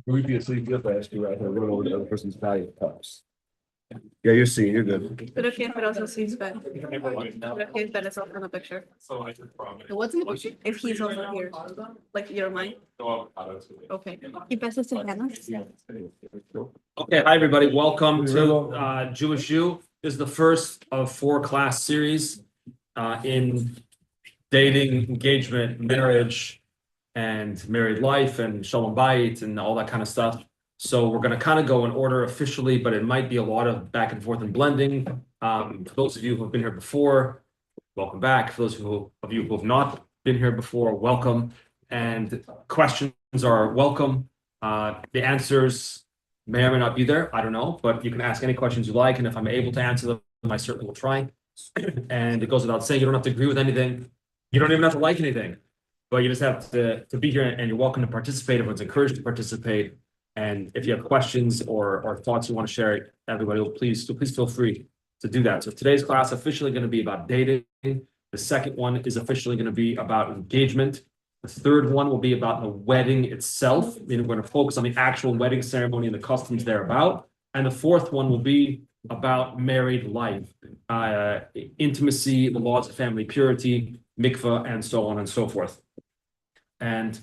Previously, just asked you right here, roll over the other person's value cups. Yeah, you're seeing, you're good. But okay, but also seems bad. But okay, that is also in the picture. What's in the picture? If he's also here, like you don't mind? Okay. He passes to Hannah. Okay, hi everybody. Welcome to JewishU. This is the first of 4 class series in dating, engagement, marriage, and married life, and shalom bayit, and all that kind of stuff. So we're going to kind of go in order officially, but it might be a lot of back and forth and blending. For those of you who have been here before, welcome back. For those of you who have not been here before, welcome. And questions are welcome. The answers may or may not be there. I don't know, but you can ask any questions you like. And if I'm able to answer them, I certainly will try. And it goes without saying, you don't have to agree with anything. You don't even have to like anything, but you just have to be here, and you're welcome to participate. Everyone's encouraged to participate. And if you have questions or thoughts you want to share, everybody will please feel free to do that. So today's class is officially going to be about dating. The second one is officially going to be about engagement. The third one will be about the wedding itself. Meaning we're going to focus on the actual wedding ceremony and the customs thereabout. And the fourth one will be about married life, intimacy, the laws of family purity, mikvah, and so on and so forth. And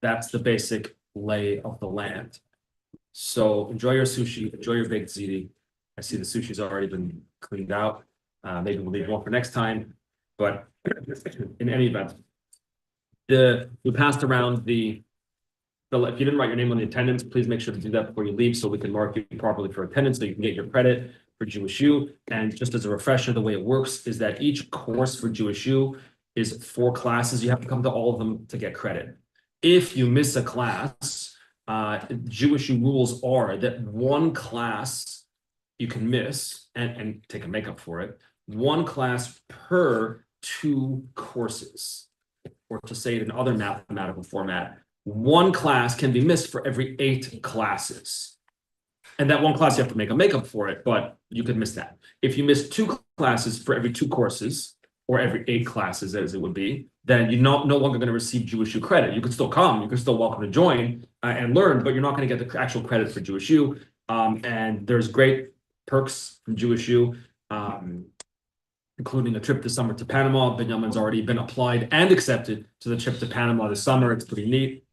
that's the basic lay of the land. So enjoy your sushi, enjoy your baked ziti. I see the sushi's already been cleaned out. Maybe we'll leave one for next time. But in any event, we passed around if you didn't write your name on the attendance, please make sure to do that before you leave so we can mark you properly for attendance so you can get your credit for JewishU. And just as a refresher, the way it works is that each course for JewishU is 4 classes. You have to come to all of them to get credit. If you miss a class, JewishU rules are that 1 class you can miss and take a makeup for it, 1 class per 2 courses. Or to say it in other mathematical format, 1 class can be missed for every 8 classes. And that 1 class, you have to make a makeup for it, but you could miss that. If you miss 2 classes for every 2 courses, or every 8 classes as it would be, then you're no longer going to receive JewishU credit. You could still come, you're still welcome to join and learn, but you're not going to get the actual credit for JewishU. And there's great perks from JewishU, including a trip this summer to Panama. Benjamin's already been applied and accepted to the trip to Panama this summer. It's pretty neat.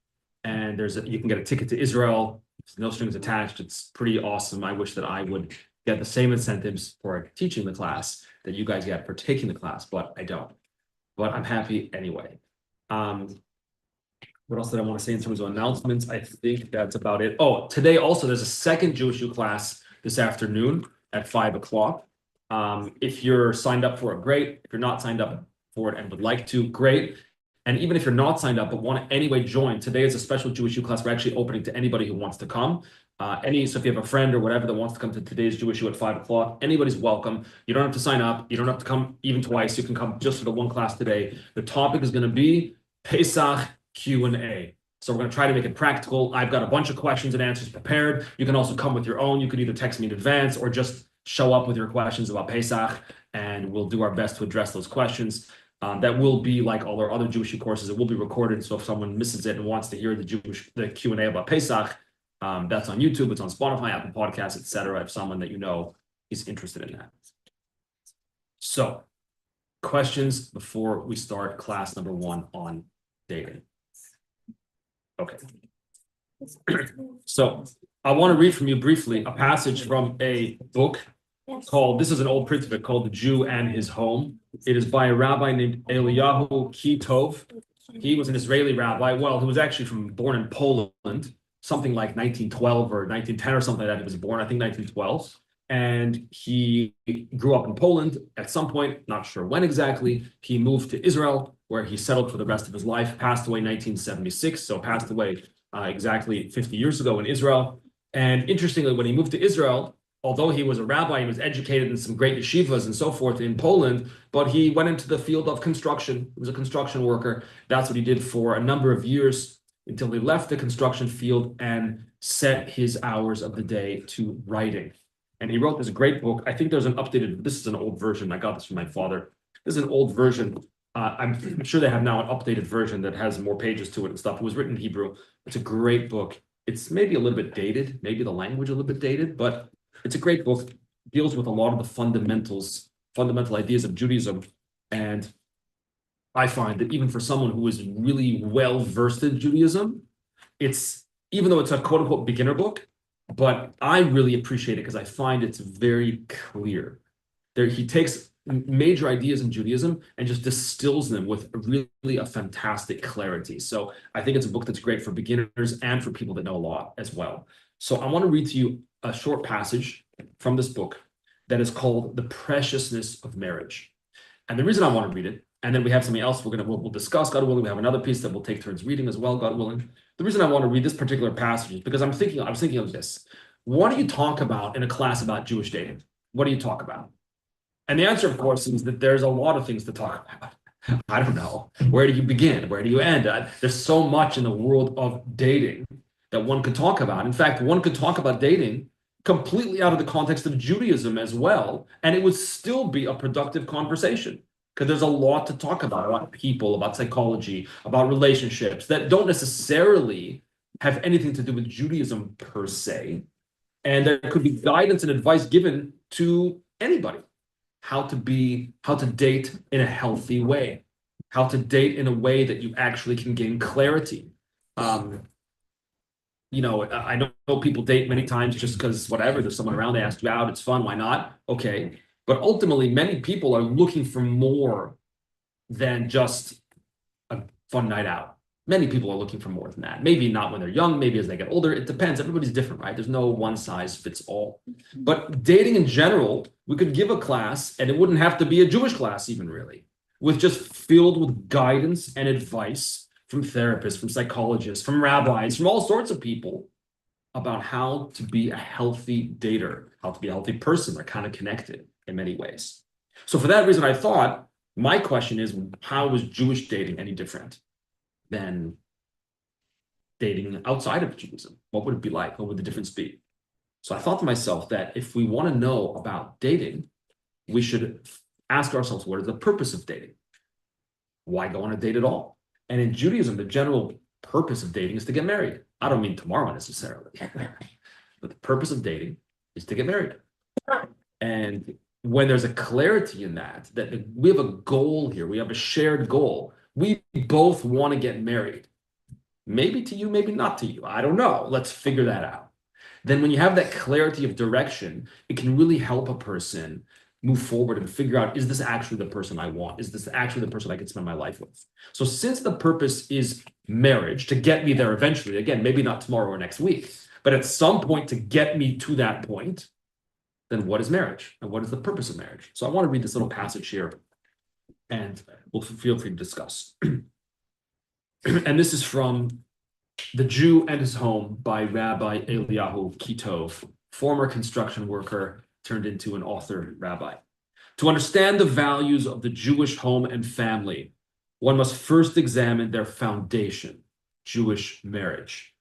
And you can get a ticket to Israel. There's no strings attached. It's pretty awesome. I wish that I would get the same incentives for teaching the class that you guys get for taking the class, but I don't. But I'm happy anyway. What else did I want to say in terms of announcements? I think that's about it. Oh, today also there's a second JewishU class this afternoon at 5 o'clock. If you're signed up for it, great. If you're not signed up for it and would like to, great. And even if you're not signed up but want to anyway join, today is a special JewishU class. We're actually opening to anybody who wants to come. So if you have a friend or whatever that wants to come to today's JewishU at 5 o'clock, anybody's welcome. You don't have to sign up. You don't have to come even twice. You can come just for the 1 class today. The topic is going to be Pesach Q&A. So we're going to try to make it practical. I've got a bunch of questions and answers prepared. You can also come with your own. You could either text me in advance or just show up with your questions about Pesach, and we'll do our best to address those questions. That will be like all our other JewishU courses. It will be recorded, so if someone misses it and wants to hear the Q&A about Pesach, that's on YouTube, it's on Spotify, Apple Podcasts, etc. If someone that you know is interested in that. So, questions before we start class number 1 on dating. Okay. So, I want to read from you briefly a passage from a book called, this is an old print of it, called The Jew and His Home. It is by a rabbi named Eliyahu Kitov. He was an Israeli rabbi. Well, he was actually born in Poland, something like 1912 or 1910 or something like that. He was born, I think, 1912. And he grew up in Poland. At some point, not sure when exactly, he moved to Israel, where he settled for the rest of his life, passed away in 1976, so passed away exactly 50 years ago in Israel. And interestingly, when he moved to Israel, although he was a rabbi, he was educated in some great yeshivas and so forth in Poland, but he went into the field of construction. He was a construction worker. That's what he did for a number of years until he left the construction field and set his hours of the day to writing. And he wrote this great book. I think there's an updated, this is an old version. I got this from my father. This is an old version I'm sure they have now an updated version that has more pages to it and stuff. It was written in Hebrew. It's a great book. It's maybe a little bit dated, maybe the language a little bit dated, but it's a great book. Deals with a lot of the fundamental ideas of Judaism. And I find that even for someone who is really well versed in Judaism, it's, even though it's a quote unquote beginner book, but I really appreciate it because I find it's very clear. He takes major ideas in Judaism and just distills them with really a fantastic clarity. So I think it's a book that's great for beginners and for people that know a lot as well. So I want to read to you a short passage from this book that is called The Preciousness of Marriage. And the reason I want to read it, and then we have something else we'll discuss, God willing. We have another piece that we'll take turns reading as well, God willing. The reason I want to read this particular passage is because I was thinking of this. What do you talk about in a class about Jewish dating? What do you talk about? And the answer, of course, is that there's a lot of things to talk about. I don't know. Where do you begin? Where do you end? There's so much in the world of dating that one could talk about. In fact, one could talk about dating completely out of the context of Judaism as well, and it would still be a productive conversation because there's a lot to talk about people, about psychology, about relationships that don't necessarily have anything to do with Judaism per se. And there could be guidance and advice given to anybody. How to date in a healthy way, how to date in a way that you actually can gain clarity. You know, I know people date many times just because whatever, there's someone around, they ask you out, it's fun, why not? Okay. But ultimately, many people are looking for more than just a fun night out. Many people are looking for more than that. Maybe not when they're young, maybe as they get older. It depends. Everybody's different, right? There's no one size fits all. But dating in general, we could give a class, and it wouldn't have to be a Jewish class even really, with just filled with guidance and advice from therapists, from psychologists, from rabbis, from all sorts of people about how to be a healthy dater, how to be a healthy person. They're kind of connected in many ways. So for that reason, I thought my question is, how is Jewish dating any different than dating outside of Judaism? What would it be like? What would the difference be? So I thought to myself that if we want to know about dating, we should ask ourselves, what is the purpose of dating? Why go on a date at all? And in Judaism, the general purpose of dating is to get married. I don't mean tomorrow necessarily, but the purpose of dating is to get married. And when there's a clarity in that we have a goal here, we have a shared goal. We both want to get married. Maybe to you, maybe not to you. I don't know. Let's figure that out. Then when you have that clarity of direction, it can really help a person move forward and figure out, is this actually the person I want? Is this actually the person I can spend my life with? So since the purpose is marriage, to get me there eventually, again, maybe not tomorrow or next week, but at some point to get me to that point, then what is marriage? And what is the purpose of marriage? So I want to read this little passage here, and we'll feel free to discuss. And this is from The Jew and His Home by Rabbi Eliyahu Kitov, former construction worker turned into an author rabbi. To understand the values of the Jewish home and family, one must first examine their foundation, Jewish marriage.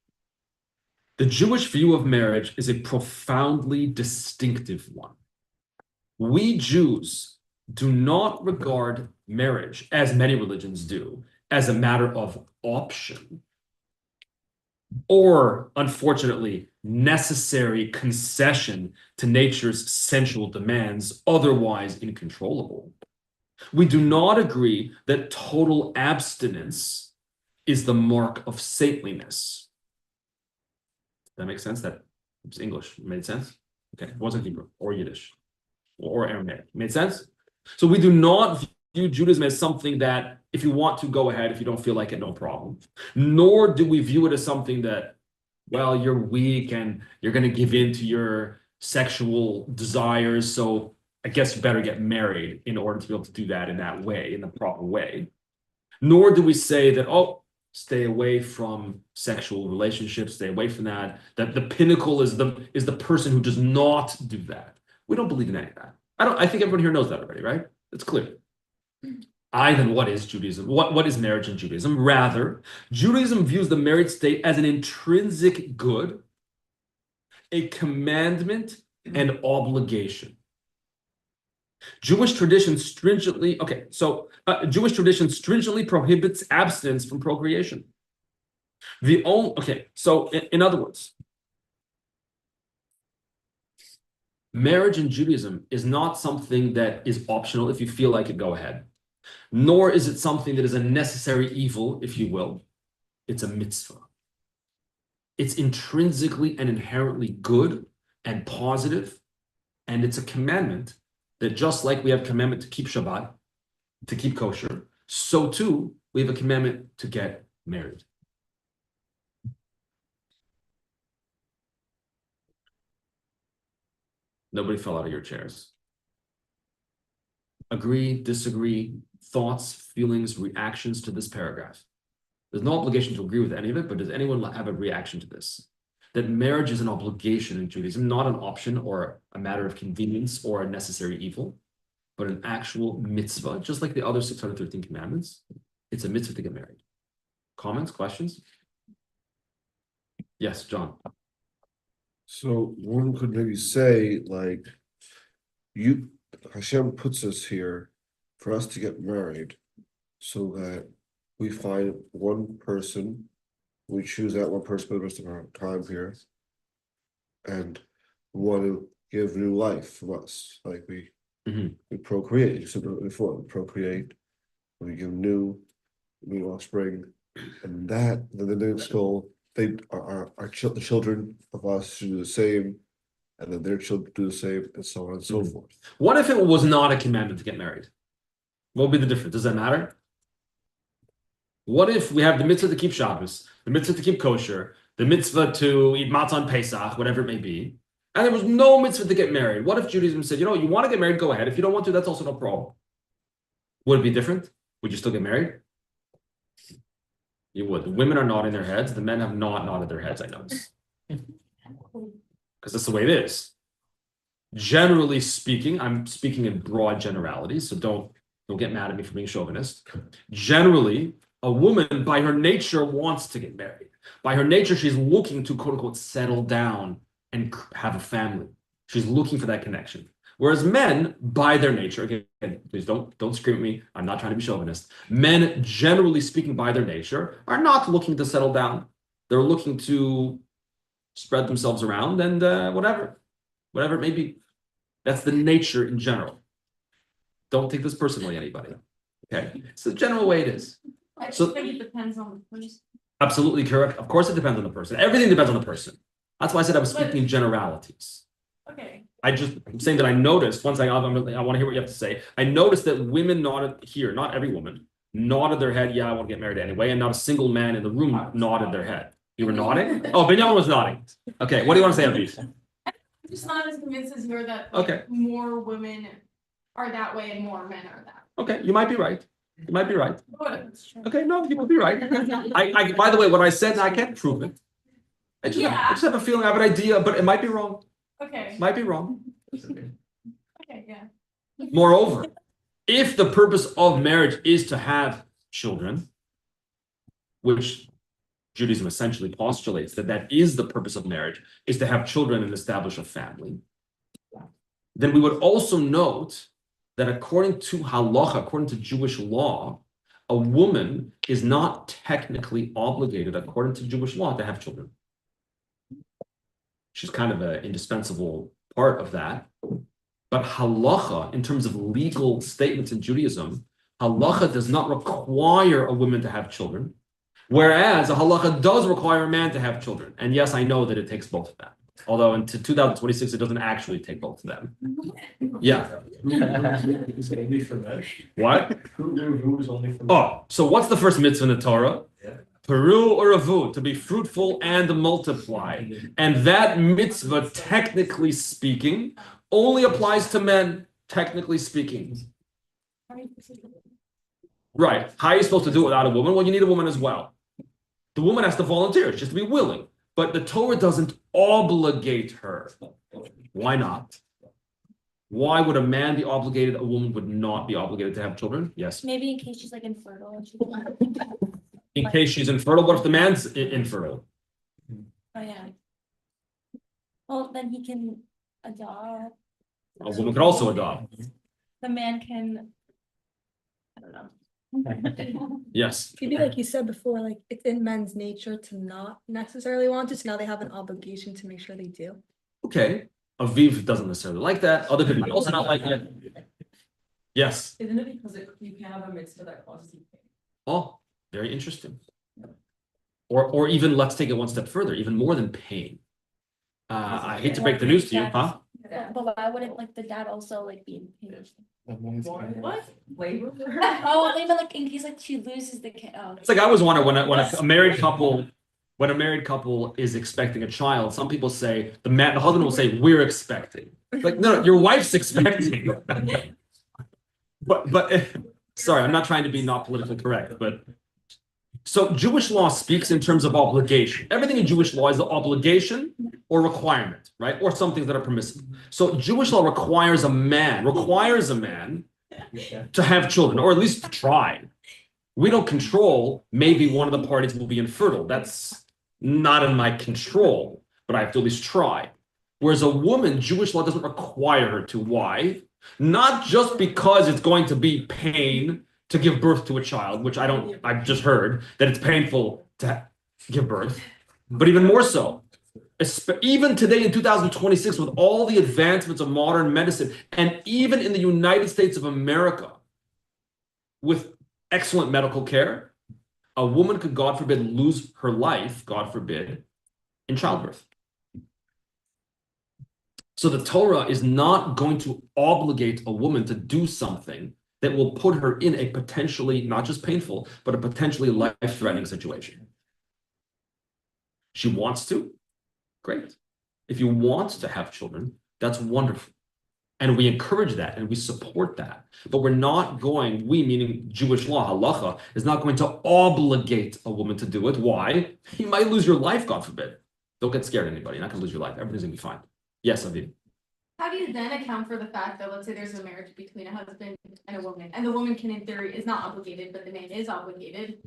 The Jewish view of marriage is a profoundly distinctive one. We Jews do not regard marriage, as many religions do, as a matter of option, or, unfortunately, necessary concession to nature's sensual demands, otherwise incontrollable. We do not agree that total abstinence is the mark of saintliness. Does that make sense? That was English. It made sense? Okay, it wasn't Hebrew or Yiddish or Aramaic. Made sense? So we do not view Judaism as something that if you want to, go ahead. If you don't feel like it, no problem. Nor do we view it as something that, well, you're weak and you're going to give in to your sexual desires, so I guess you better get married in order to be able to do that in that way, in the proper way. Nor do we say that, oh, stay away from sexual relationships, stay away from that, that the pinnacle is the person who does not do that. We don't believe in any of that. I think everyone here knows that already, right? It's clear. Then what is Judaism? What is marriage in Judaism? Rather, Judaism views the married state as an intrinsic good, a commandment, and obligation. Jewish tradition stringently prohibits abstinence from procreation. In other words, marriage in Judaism is not something that is optional. If you feel like it, go ahead. Nor is it something that is a necessary evil, if you will. It's a mitzvah. It's intrinsically and inherently good and positive, and it's a commandment that just like we have a commandment to keep Shabbat, to keep kosher, so too we have a commandment to get married. Nobody fell out of your chairs. Agree, disagree, thoughts, feelings, reactions to this paragraph. There's no obligation to agree with any of it, but does anyone have a reaction to this? That marriage is an obligation in Judaism, not an option or a matter of convenience or a necessary evil, but an actual mitzvah, just like the other 613 commandments. It's a mitzvah to get married. Comments, questions? Yes, John. So one could maybe say, like, Hashem puts us here for us to get married so that we find one person, we choose that one person for the rest of our time here, and want to give new life from us. Like we procreate, you said before, we procreate, we give new offspring, and that then the next goal, the children of us should do the same, and then their children do the same, and so on and so forth. What if it was not a commandment to get married? What would be the difference? Does that matter? What if we have the mitzvah to keep Shabbos, the mitzvah to keep kosher, the mitzvah to eat matzah on Pesach, whatever it may be, and there was no mitzvah to get married? What if Judaism said, you want to get married, go ahead. If you don't want to, that's also no problem. Would it be different? Would you still get married? You would. The women are nodding their heads. The men have not nodded their heads, I notice. Because that's the way it is. Generally speaking, I'm speaking in broad generalities, so don't get mad at me for being chauvinist. Generally, a woman, by her nature, wants to get married. By her nature, she's looking to, quote unquote, settle down and have a family. She's looking for that connection. Whereas men, by their nature, again, please don't scream at me. I'm not trying to be chauvinist. Men, generally speaking, by their nature, are not looking to settle down. They're looking to spread themselves around and whatever it may be. That's the nature in general. Don't take this personally, anybody. Okay, it's the general way it is. I think it depends on the person. Absolutely correct. Of course, it depends on the person. Everything depends on the person. That's why I said I was speaking in generalities. Okay. I'm saying that I noticed, once I want to hear what you have to say. I noticed that women nodded here, not every woman, nodded their head, yeah, I want to get married anyway, and not a single man in the room nodded their head. You were nodding? Oh, Benjamin was nodding. Okay, what do you want to say, Abis? I'm just not as convinced as you're that Okay. more women are that way and more men are that. Okay, you might be right. You might be right. That's true. Okay, no, you might be right. I by the way, what I said, I can't prove it. I just have a feeling, I have an idea, but it might be wrong. Okay. Might be wrong. Okay, yeah. Moreover, if the purpose of marriage is to have children, which Judaism essentially postulates that is the purpose of marriage, is to have children and establish a family, then we would also note that according to halacha, according to Jewish law, a woman is not technically obligated, according to Jewish law, to have children. She's kind of an indispensable part of that. But halacha, in terms of legal statements in Judaism, halacha does not require a woman to have children, whereas a halacha does require a man to have children. And yes, I know that it takes both of them. Although in 2026, it doesn't actually take both of them. Yeah. Only for men? What? Who is only for men? Oh, so what's the first mitzvah in the Torah? Yeah. Peru or avu, to be fruitful and multiply. And that mitzvah, technically speaking, only applies to men, technically speaking. Right. How are you supposed to do it without a woman? Well, you need a woman as well. The woman has to volunteer. She has to be willing. But the Torah doesn't obligate her. Why not? Why would a man be obligated? A woman would not be obligated to have children? Yes. Maybe in case she's like infertile. In case she's infertile, what if the man's infertile? Oh yeah. Well, then he can adopt. A woman could also adopt. the man can. I don't know. Yes, Maybe like you said before, like it's in men's nature to not necessarily want it, so now they have an obligation to make sure they do. okay. Aviv doesn't necessarily like that. Other people might also not like it. Yes. Isn't it because you can have a mitzvah that causes you pain? Oh, very interesting. Or even let's take it one step further, even more than pain. I hate to break the news to you, huh? But why wouldn't like the dad also like be in pain? What? Labor? Oh, maybe like in case like she loses the kid. Oh. It's like I always wonder when a married couple, when a married couple is expecting a child, some people say the husband will say, "We're expecting." Like, no, your wife's expecting. But sorry, I'm not trying to be not politically correct, but so Jewish law speaks in terms of obligation. Everything in Jewish law is an obligation or requirement, right? Or some things that are permissible. So Jewish law requires a man to have children, or at least to try. We don't control, maybe one of the parties will be infertile. That's not in my control, but I have to at least try. Whereas a woman, Jewish law doesn't require her to. Why? Not just because it's going to be pain to give birth to a child, which I've just heard that it's painful to give birth, but even more so, even today in 2026, with all the advancements of modern medicine, and even in the United States of America, with excellent medical care, a woman could, God forbid, lose her life, God forbid, in childbirth. So the Torah is not going to obligate a woman to do something that will put her in a potentially, not just painful, but a potentially life-threatening situation. She wants to, great. If you want to have children, that's wonderful. And we encourage that and we support that. But we're not going, we meaning Jewish law, halacha, is not going to obligate a woman to do it. Why? You might lose your life, God forbid. Don't get scared, anybody. You're not going to lose your life. Everything's going to be fine. Yes, Aviv. How do you then account for the fact that, let's say there's a marriage between a husband and a woman, and the woman can in theory is not obligated, but the man is obligated?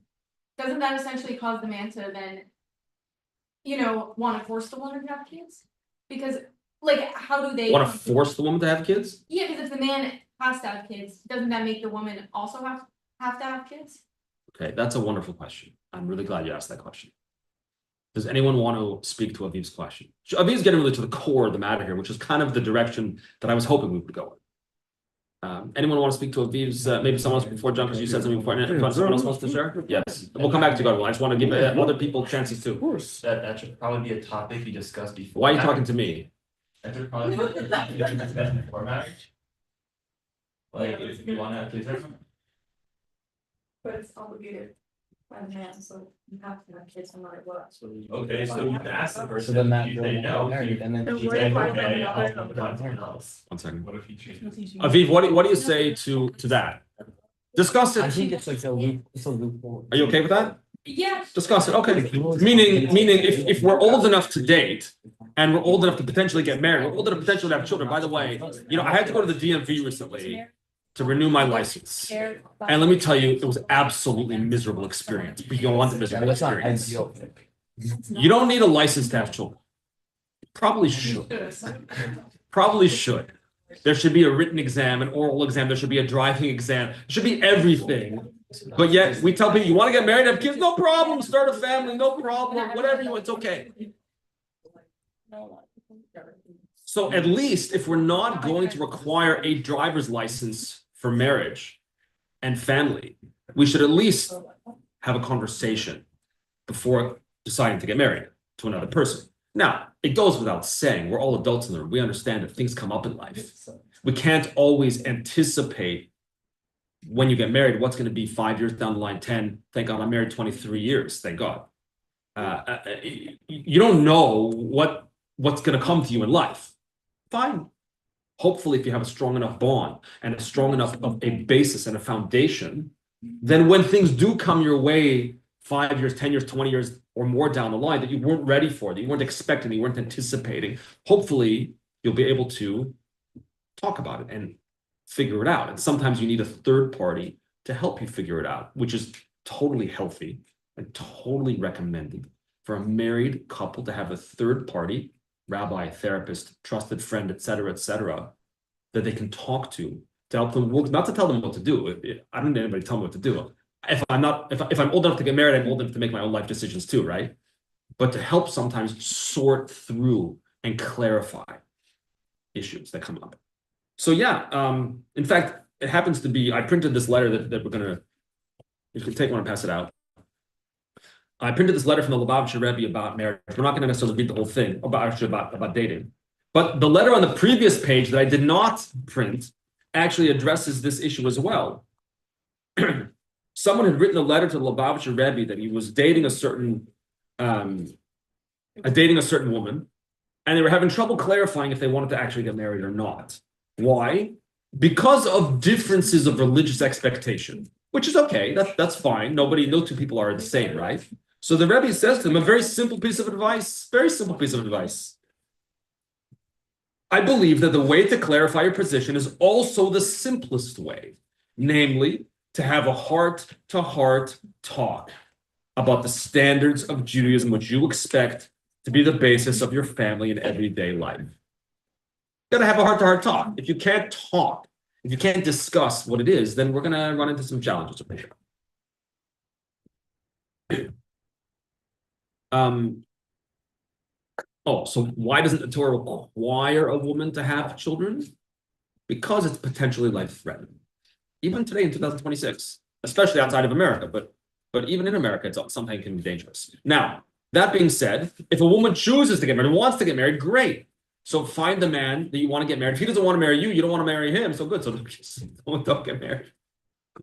Doesn't that essentially cause the man to then, want to force the woman to have kids? Because like, how do they Want to force the woman to have kids? Yeah, because if the man has to have kids, doesn't that make the woman also have to have kids? Okay, that's a wonderful question. I'm really glad you asked that question. Does anyone want to speak to Aviv's question? Aviv's getting really to the core of the matter here, which is kind of the direction that I was hoping we would go in. Anyone want to speak to Aviv's, maybe someone else before John, because you said something before, someone else wants to share? Yes, we'll come back to God. I just want to give other people chances too. Of course. That should probably be a topic you discussed before. Why are you talking to me? That should probably be a topic you discussed before marriage. Like, if you want to have kids. But it's obligated by the man, so you have to have kids no matter what. Okay, so you can ask the person. So then that you girl say will no. get married, and then And she what if said, I okay, don't I'll know? move on to someone else. One second. What if he changes? Aviv, what do you say to that? Discuss I it. think it's like it's a loophole. Are you okay with that? Yeah. Discuss it. Okay. Meaning if we're old enough to date and we're old enough to potentially get married, we're old enough to potentially have children. By the way, I had to go to the DMV recently to renew my license. And let me tell you, it was absolutely miserable experience. Beyond miserable That's not experience. ideal. You don't need a license to have children. Probably should. Probably should. There should be a written exam, an oral exam. There should be a driving exam. There should be everything. But yet we tell people, you want to get married, have kids, no problem. Start a family, no problem. Whatever you want, it's okay. So at least if we're not going to require a driver's license for marriage and family, we should at least have a conversation before deciding to get married to another person. Now, it goes without saying, we're all adults in the room. We understand that things come up in life. We can't always anticipate when you get married, what's going to be 5 years down the line, 10. Thank God I'm married 23 years. Thank God. You don't know what's going to come to you in life. Fine. Hopefully, if you have a strong enough bond and a strong enough of a basis and a foundation, then when things do come your way 5 years, 10 years, 20 years or more down the line that you weren't ready for, that you weren't expecting, that you weren't anticipating, hopefully you'll be able to talk about it and figure it out. And sometimes you need a third party to help you figure it out, which is totally healthy and totally recommended for a married couple to have a third party, rabbi, therapist, trusted friend, etc., that they can talk to to help them work, not to tell them what to do. I don't need anybody to tell me what to do. If I'm old enough to get married, I'm old enough to make my own life decisions too, right? But to help sometimes sort through and clarify issues that come up. So yeah, in fact, it happens to be, I printed this letter that we're gonna, you can take one and pass it out. I printed this letter from the Lubavitcher Rebbe about marriage. We're not gonna necessarily read the whole thing about dating. But the letter on the previous page that I did not print actually addresses this issue as well. Someone had written a letter to the Lubavitcher Rebbe that he was dating a certain woman, and they were having trouble clarifying if they wanted to actually get married or not. Why? Because of differences of religious expectation, which is okay. That's fine. No two people are the same, right? So the Rebbe says to them a very simple piece of advice. Very simple piece of advice. I believe that the way to clarify your position is also the simplest way, namely to have a heart-to-heart talk about the standards of Judaism, which you expect to be the basis of your family and everyday life. You gotta have a heart-to-heart talk. If you can't talk, if you can't discuss what it is, then we're gonna run into some challenges for sure. So why doesn't the Torah require a woman to have children? Because it's potentially life-threatening. Even today in 2026, especially outside of America, but even in America, it's something can be dangerous. Now, that being said, if a woman chooses to get married and wants to get married, great. So find the man that you want to get married. If he doesn't want to marry you, you don't want to marry him, so good. So don't get married.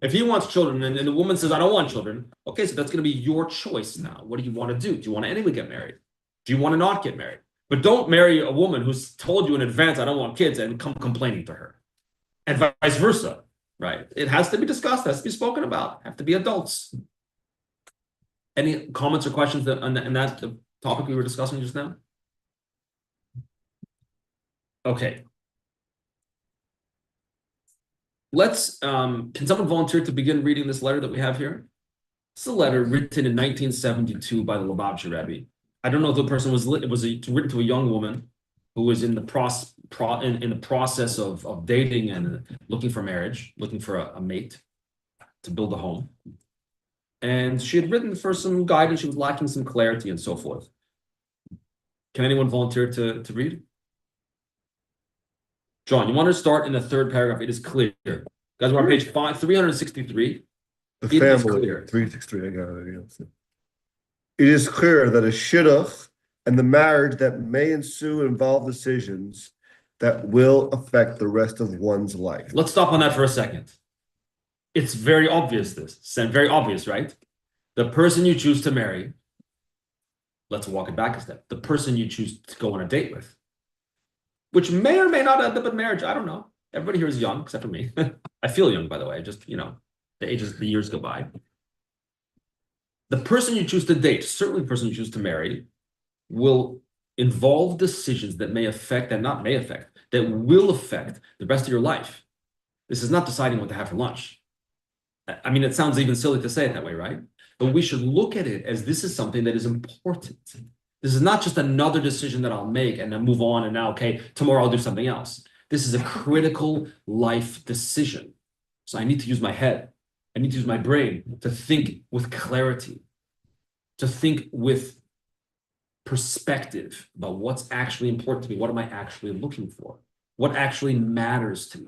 If he wants children and the woman says, I don't want children, okay, so that's going to be your choice now. What do you want to do? Do you want to anyway get married? Do you want to not get married? But don't marry a woman who's told you in advance, I don't want kids, and come complaining to her. And vice versa, right? It has to be discussed, has to be spoken about, have to be adults. Any comments or questions on that topic we were discussing just now? Okay. Let's, can someone volunteer to begin reading this letter that we have here? It's a letter written in 1972 by the Lubavitcher Rebbe. I don't know if the person was written to a young woman who was in the process of dating and looking for marriage, looking for a mate to build a home. And she had written for some guidance. She was lacking some clarity and so forth. Can anyone volunteer to read? John, you want to start in the third paragraph? It is clear. Guys, we're on page 363. The It is family, clear. 363, I got it. Yeah. It is clear that a shidduch and the marriage that may ensue involve decisions that will affect the rest of one's life. Let's stop on that for a second. It's very obvious, very obvious, right? The person you choose to marry, let's walk it back a step. The person you choose to go on a date with, which may or may not end up in marriage. I don't know. Everybody here is young, except for me. I feel young, by the way. Just, the years go by. The person you choose to date, certainly the person you choose to marry, will involve decisions that will affect the rest of your life. This is not deciding what to have for lunch. I mean, it sounds even silly to say it that way, right? But we should look at it as this is something that is important. This is not just another decision that I'll make and then move on and now, okay, tomorrow I'll do something else. This is a critical life decision. So I need to use my head. I need to use my brain to think with clarity, to think with perspective about what's actually important to me. What am I actually looking for? What actually matters to me?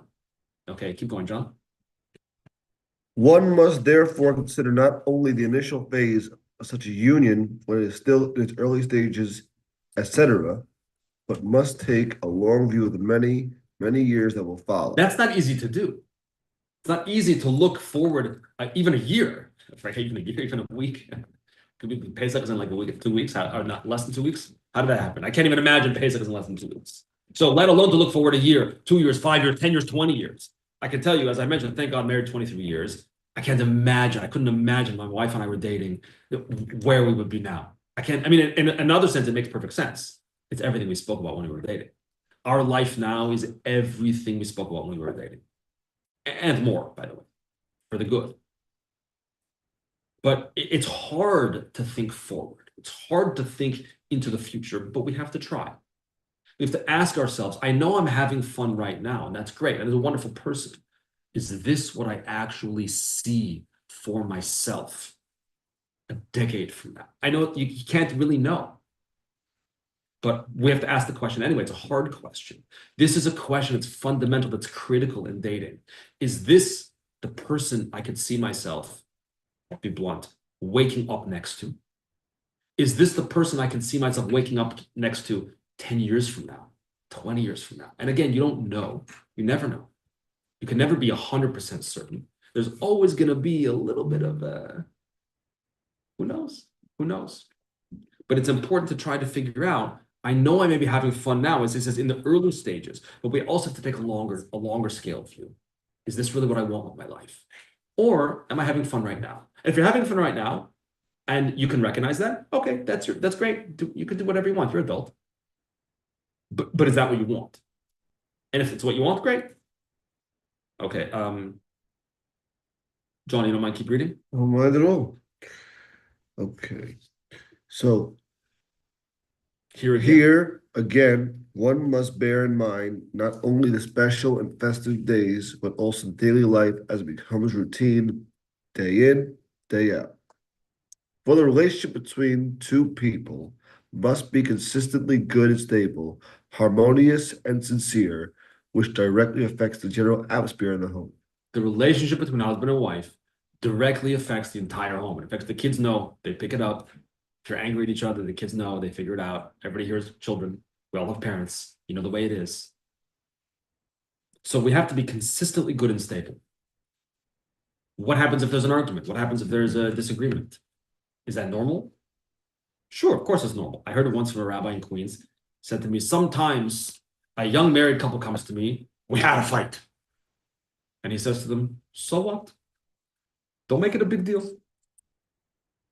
Okay, keep going, John. One must therefore consider not only the initial phase of such a union when it is still in its early stages, etc., but must take a long view of the many, many years that will follow. That's not easy to do. It's not easy to look forward even a year, right? Even a year, even a week. Could be Pesach is in like a week, 2 weeks, or not less than 2 weeks. How did that happen? I can't even imagine Pesach is in less than 2 weeks. So let alone to look forward a year, 2 years, 5 years, 10 years, 20 years. I can tell you, as I mentioned, thank God, married 23 years. I couldn't imagine my wife and I were dating where we would be now. In another sense, it makes perfect sense. It's everything we spoke about when we were dating. Our life now is everything we spoke about when we were dating. And more, by the way, for the good. But it's hard to think forward. It's hard to think into the future, but we have to try. We have to ask ourselves, I know I'm having fun right now, and that's great. And I'm a wonderful person. Is this what I actually see for myself a decade from now? I know you can't really know, but we have to ask the question anyway. It's a hard question. This is a question that's fundamental, that's critical in dating. Is this the person I could see myself, I'll be blunt, waking up next to? Is this the person I can see myself waking up next to 10 years from now, 20 years from now? And again, you don't know. You never know. You can never be 100% certain. There's always going to be a little bit of who knows? Who knows? But it's important to try to figure out. I know I may be having fun now, as it says in the early stages, but we also have to take a longer scale view. Is this really what I want with my life? Or am I having fun right now? And if you're having fun right now, and you can recognize that, okay, that's great. You can do whatever you want. You're an adult. But is that what you want? And if it's what you want, great. Okay. John, you don't mind keep reading? Don't mind at all. Okay, so here again, one must bear in mind not only the special and festive days, but also daily life as it becomes routine, day in, day out. For the relationship between two people must be consistently good and stable, harmonious and sincere, which directly affects the general atmosphere in the home. The relationship between husband and wife directly affects the entire home. It affects the kids know, they pick it up. If you're angry at each other, the kids know, they figure it out. Everybody here is children. We all have parents. You know the way it is. So we have to be consistently good and stable. What happens if there's an argument? What happens if there's a disagreement? Is that normal? Sure, of course it's normal. I heard it once from a rabbi in Queens, said to me, sometimes a young married couple comes to me, we had a fight. And he says to them, so what? Don't make it a big deal.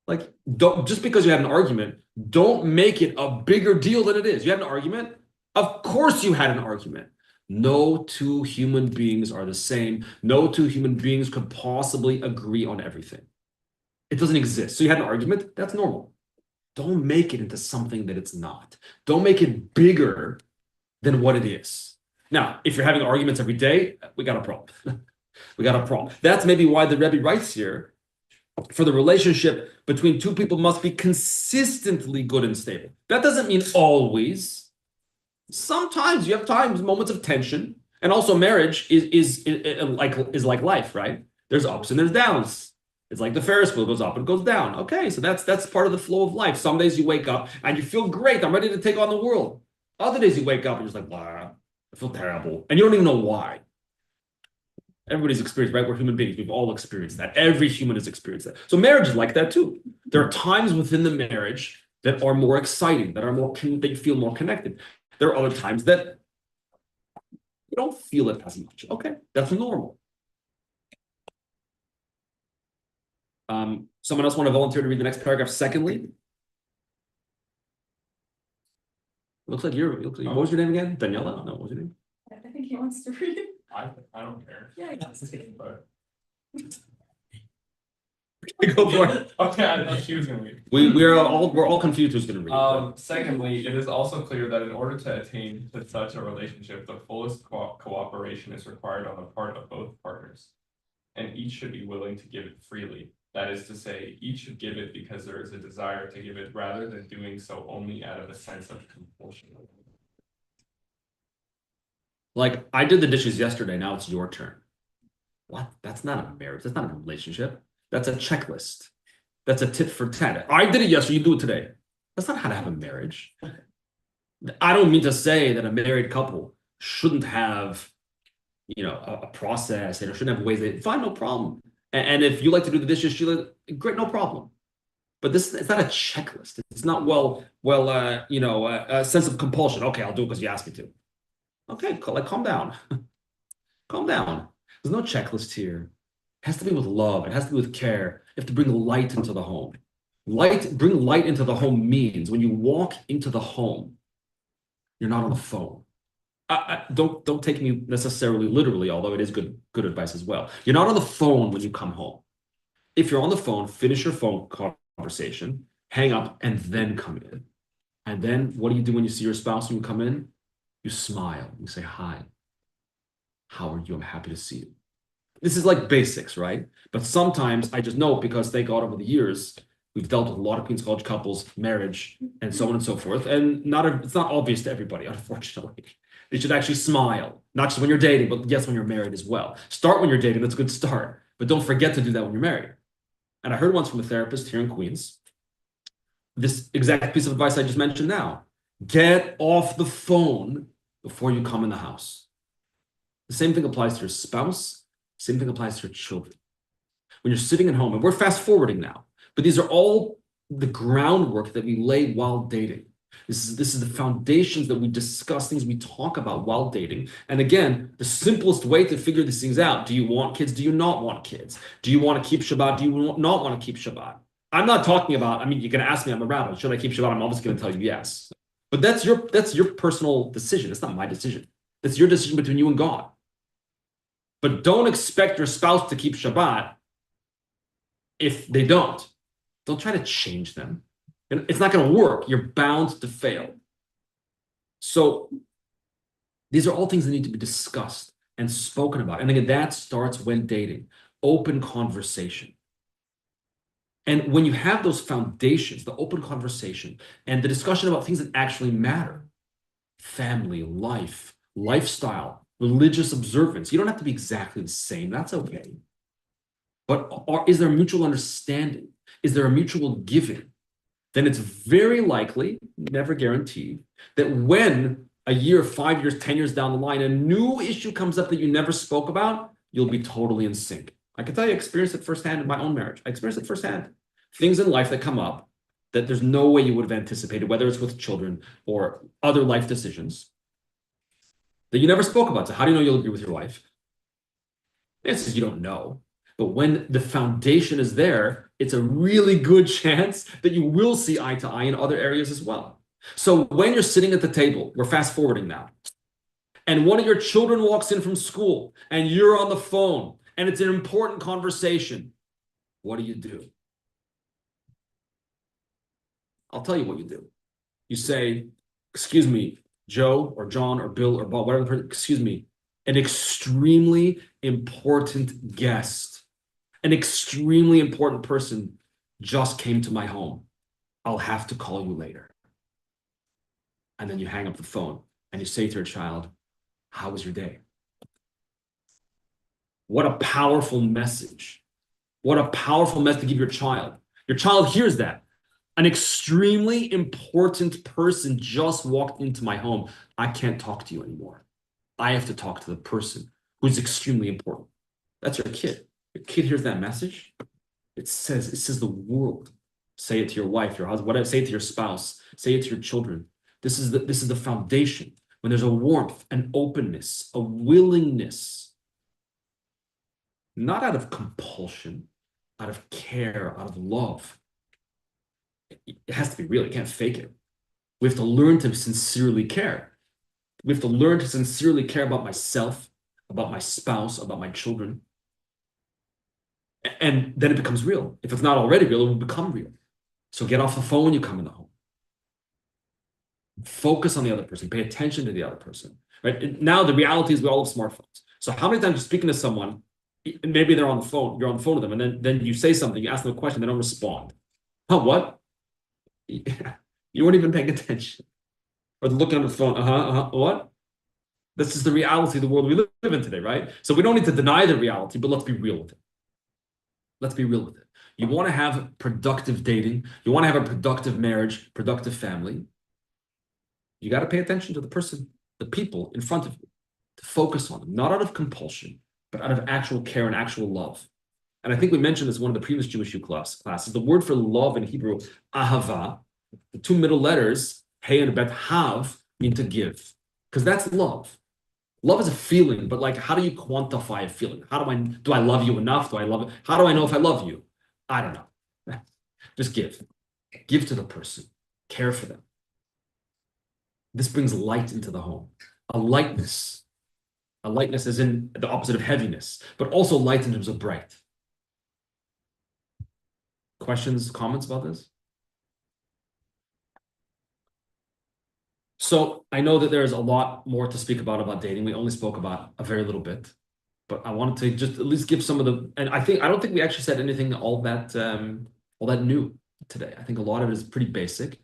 Like, don't, just because you had an argument, don't make it a bigger deal than it is. You had an argument? Of course you had an argument. No two human beings are the same. No two human beings could possibly agree on everything. It doesn't exist. So you had an argument? That's normal. Don't make it into something that it's not. Don't make it bigger than what it is. Now, if you're having arguments every day, we got a problem. We got a problem. That's maybe why the Rebbe writes here, for the relationship between two people must be consistently good and stable. That doesn't mean always. Sometimes you have times, moments of tension. And also marriage is like life, right? There's ups and there's downs. It's like the Ferris wheel goes up and goes down. Okay, so that's part of the flow of life. Some days you wake up and you feel great. I'm ready to take on the world. Other days you wake up and you're just like, wow, I feel terrible. And you don't even know why. Everybody's experienced, right? We're human beings. We've all experienced that. Every human has experienced that. So marriage is like that too. There are times within the marriage that are more exciting, that you feel more connected. There are other times that you don't feel it as much. Okay, that's normal. Someone else want to volunteer to read the next paragraph? Secondly, looks like what was your name again? Daniela? No, what was your name? I think he wants to read it. I don't care. Yeah. But Go for it. okay, I thought she was gonna read. We're all confused who's going to read. Secondly, it is also clear that in order to attain to such a relationship, the fullest cooperation is required on the part of both partners, and each should be willing to give it freely. That is to say, each should give it because there is a desire to give it rather than doing so only out of a sense of compulsion. Like, I did the dishes yesterday, now it's your turn. What? That's not a marriage. That's not a relationship. That's a checklist. That's a tit for tat. I did it yesterday, you do it today. That's not how to have a marriage. I don't mean to say that a married couple shouldn't have, a process. They shouldn't have ways. Fine, no problem. And if you like to do the dishes, Sheila, great, no problem. But it's not a checklist. It's not a sense of compulsion. Okay, I'll do it because you asked me to. Okay, calm down. Calm down. There's no checklist here. It has to be with love. It has to be with care. You have to bring light into the home. Bring light into the home means when you walk into the home, you're not on the phone. Don't take me necessarily literally, although it is good advice as well. You're not on the phone when you come home. If you're on the phone, finish your phone conversation, hang up, and then come in. And then what do you do when you see your spouse when you come in? You smile. You say, hi. How are you? I'm happy to see you. This is like basics, right? But sometimes I just know because thank God over the years, we've dealt with a lot of Queens College couples, marriage, and so on and so forth. And it's not obvious to everybody, unfortunately. They should actually smile, not just when you're dating, but yes, when you're married as well. Start when you're dating, that's a good start. But don't forget to do that when you're married. And I heard once from a therapist here in Queens, this exact piece of advice I just mentioned now. Get off the phone before you come in the house. The same thing applies to your spouse. Same thing applies to your children. When you're sitting at home, and we're fast forwarding now, but these are all the groundwork that we lay while dating. This is the foundations that we discuss, things we talk about while dating. And again, the simplest way to figure these things out, do you want kids? Do you not want kids? Do you want to keep Shabbat? Do you not want to keep Shabbat? I'm not talking about, I mean, you're going to ask me, I'm a rabbi, should I keep Shabbat? I'm obviously going to tell you yes. But that's your personal decision. It's not my decision. It's your decision between you and God. But don't expect your spouse to keep Shabbat if they don't. Don't try to change them. And it's not going to work. You're bound to fail. So these are all things that need to be discussed and spoken about. And again, that starts when dating. Open conversation. And when you have those foundations, the open conversation and the discussion about things that actually matter, family, life, lifestyle, religious observance, you don't have to be exactly the same. That's okay. But is there a mutual understanding? Is there a mutual giving? Then it's very likely, never guaranteed, that when a year, 5 years, 10 years down the line, a new issue comes up that you never spoke about, you'll be totally in sync. I can tell you, I experienced it firsthand in my own marriage. I experienced it firsthand. Things in life that come up that there's no way you would have anticipated, whether it's with children or other life decisions that you never spoke about. So how do you know you'll agree with your wife? The answer is you don't know. But when the foundation is there, it's a really good chance that you will see eye to eye in other areas as well. So when you're sitting at the table, we're fast forwarding now, and one of your children walks in from school and you're on the phone and it's an important conversation, what do? I'll tell you what you do. You say, excuse me, Joe or John or Bill or Bob, whatever, excuse me, an extremely important guest, an extremely important person just came to my home. I'll have to call you later. And then you hang up the phone and you say to your child, how was your day? What a powerful message. What a powerful message to give your child. Your child hears that. An extremely important person just walked into my home. I can't talk to you anymore. I have to talk to the person who's extremely important. That's your kid. Your kid hears that message. It says the world. Say it to your wife, your husband, whatever. Say it to your spouse. Say it to your children. This is the foundation. When there's a warmth, an openness, a willingness, not out of compulsion, out of care, out of love. It has to be real. You can't fake it. We have to learn to sincerely care. We have to learn to sincerely care about myself, about my spouse, about my children. And then it becomes real. If it's not already real, it will become real. So get off the phone when you come in the home. Focus on the other person. Pay attention to the other person. Right? And now the reality is we all have smartphones. So how many times you're speaking to someone, maybe they're on the phone, you're on the phone with them, and then you say something, you ask them a question, they don't respond. Huh, what? You weren't even paying attention. Or looking on the phone, what? This is the reality of the world we live in today, right? So we don't need to deny the reality, but let's be real with it. Let's be real with it. You want to have productive dating. You want to have a productive marriage, productive family. You got to pay attention to the person, the people in front of you, to focus on them, not out of compulsion, but out of actual care and actual love. And I think we mentioned this in one of the previous JewishU classes. The word for love in Hebrew, ahava, the two middle letters, hey and bet, have, mean to give. Because that's love. Love is a feeling, but like, how do you quantify a feeling? Do I love you enough? Do I love it? How do I know if I love you? I don't know. Just give. Give to the person. Care for them. This brings light into the home. A lightness. A lightness is in the opposite of heaviness, but also light in terms of bright. Questions, comments about this? So I know that there's a lot more to speak about dating. We only spoke about a very little bit. But I wanted to just at least give some of the, and I don't think we actually said anything all that new today. I think a lot of it is pretty basic.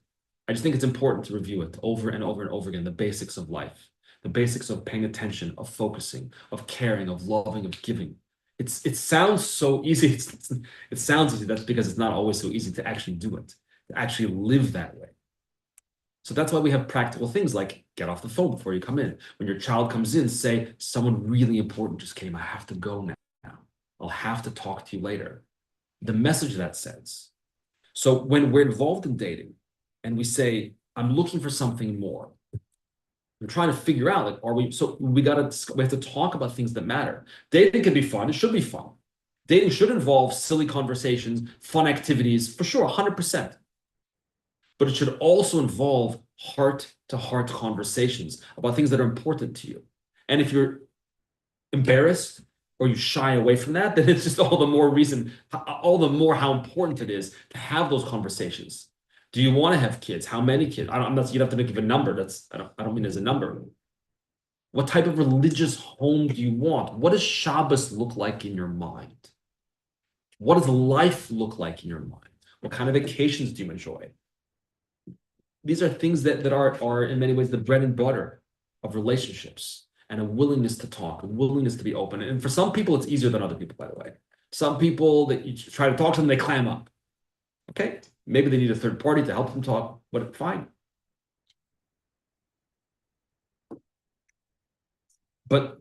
I just think it's important to review it over and over and over again, the basics of life, the basics of paying attention, of focusing, of caring, of loving, of giving. It sounds so easy. It sounds easy. That's because it's not always so easy to actually do it, to actually live that way. So that's why we have practical things like get off the phone before you come in. When your child comes in, say, someone really important just came. I have to go now. I'll have to talk to you later. The message that sends. So when we're involved in dating and we say, I'm looking for something more, we're trying to figure out, like, we have to talk about things that matter. Dating can be fun. It should be fun. Dating should involve silly conversations, fun activities, for sure, 100%. But it should also involve heart-to-heart conversations about things that are important to you. And if you're embarrassed or you shy away from that, then it's just all the more how important it is to have those conversations. Do you want to have kids? How many kids? You'd have to give a number. I don't mean as a number. What type of religious home do you want? What does Shabbos look like in your mind? What does life look like in your mind? What kind of vacations do you enjoy? These are things that are in many ways the bread and butter of relationships, and a willingness to talk, a willingness to be open. And for some people, it's easier than other people, by the way. Some people that you try to talk to them, they clam up. Okay, maybe they need a third party to help them talk, but fine. But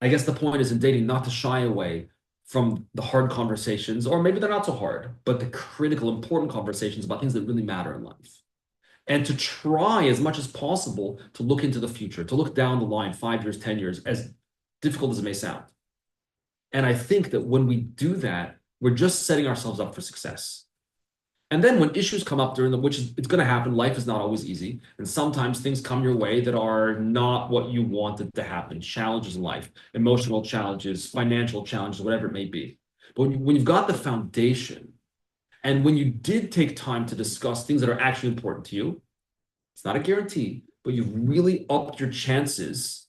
I guess the point is in dating not to shy away from the hard conversations, or maybe they're not so hard, but the critical, important conversations about things that really matter in life. And to try as much as possible to look into the future, to look down the line 5 years, 10 years, as difficult as it may sound. And I think that when we do that, we're just setting ourselves up for success. And then when issues come up it's going to happen, life is not always easy. And sometimes things come your way that are not what you wanted to happen. Challenges in life, emotional challenges, financial challenges, whatever it may be. But when you've got the foundation, and when you did take time to discuss things that are actually important to you, it's not a guarantee, but you've really upped your chances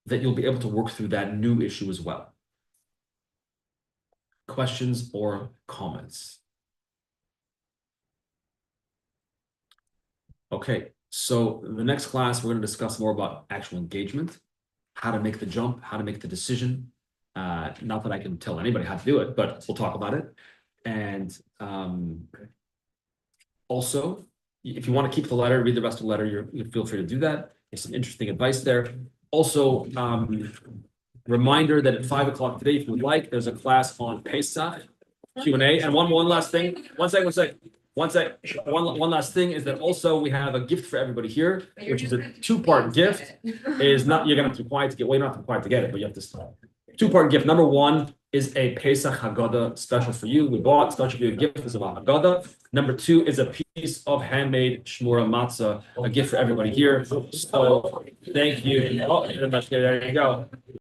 that you'll be able to work through that new issue as well. Questions or comments? Okay, so the next class, we're going to discuss more about actual engagement, how to make the jump, how to make the decision. Not that I can tell anybody how to do it, but we'll talk about it. And also, if you want to keep the letter, read the rest of the letter, you feel free to do that. There's some interesting advice there. Also, reminder that at 5 o'clock today, if you would like, there's a class on Pesach, Q&A. And one last thing, one last thing is that also we have a gift for everybody here, which is a 2-part gift. You're gonna have to be quiet to get, well, you don't have to be quiet to get it, but you have to start. 2-part gift. Number 1 is a Pesach Haggadah special for you. We bought special for you a gift is about Haggadah. Number 2 is a piece of handmade shmura matzah, a gift for everybody here. So thank you. Oh, there you go.